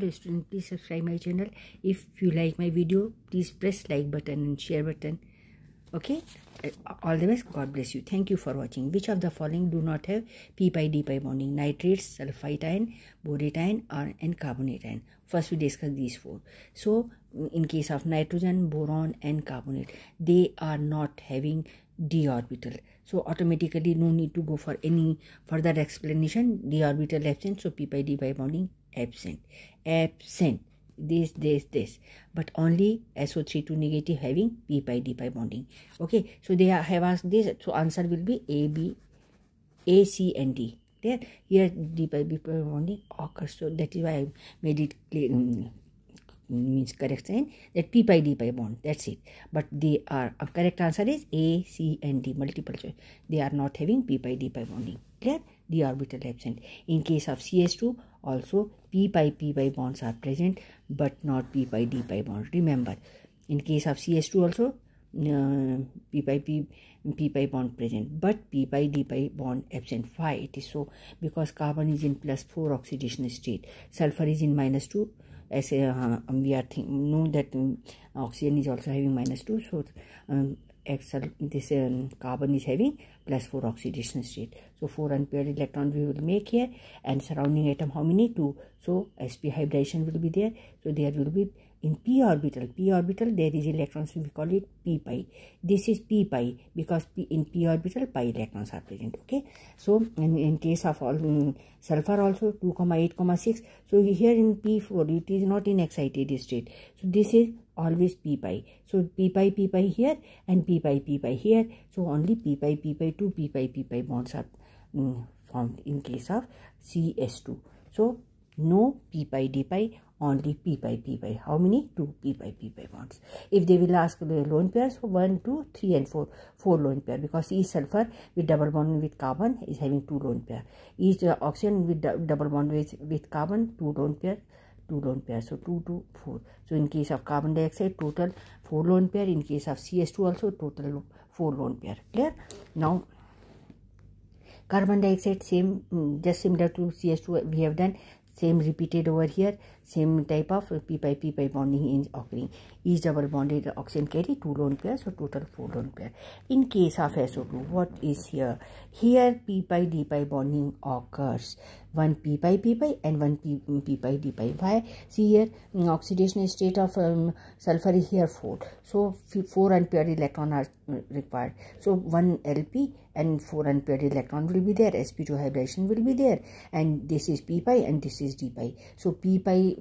Hello student, please subscribe my channel. If you like my video, please press like button and share button. Okay, all the best. God bless you. Thank you for watching. Which of the following do not have p pi d pi bonding? Nitrates, sulfite ion, borate ion, and carbonate ion. First we discuss these four. So in case of nitrogen, boron and carbonate, they are not having d orbital, so automatically no need to go for any further explanation. D orbital absent, so p pi d pi bonding absent. This, but only SO32 negative having p pi d pi bonding. Okay, so they have asked this, so answer will be A, C and D. There, here d pi d pi bonding occurs, so that is why I made it clear, means correct sign that p pi d pi bond, that's it. But they are, correct answer is A, C and D, multiple choice. They are not having p pi d pi bonding. Clear? D orbital absent. In case of CS2 also p pi bonds are present but not p pi d pi bond. Remember, in case of CS2 also p pi bond present but p pi d pi bond absent. Why it is so? Because carbon is in +4 oxidation state, sulfur is in -2. As we are know that oxygen is also having -2, so this carbon is having +4 oxidation state. So 4 unpaired electron we will make here, and surrounding atom how many? 2. So sp hybridization will be there. So there will be in p orbital there is electrons, so we call it p pi. This is p pi because in p orbital pi electrons are present. Okay, so in case of all sulfur also 2,8,6. so here in p4 it is not in excited state, so this is always p pi. So p pi here and p pi here, so only p pi 2 p pi bonds are formed in case of CS2. So no p pi d pi, only p pi. How many? 2 p pi bonds. If they will ask the lone pairs, so 1, 2, 3 and 4 lone pair, because each sulfur with double bond with carbon is having 2 lone pair. Each oxygen with double bond with carbon 2 lone pair. So 2 to 4. So in case of carbon dioxide, total 4 lone pair. In case of CS2 also total 4 lone pair. Clear? Now carbon dioxide, same, just similar to CS2 we have done, same repeated over here, same type of p pi bonding is occurring. Each double bonded oxygen carry 2 lone pairs, so total 4 lone pair. In case of SO2, what is here? Here p pi d pi bonding occurs. One p pi and one p pi d pi. Why? See here, oxidation state of sulfur is here 4. So 4 unpaired electron are required. So 1 LP and 4 unpaired electron will be there. sp2 hybridization will be there. And this is p pi and this is d pi. So p pi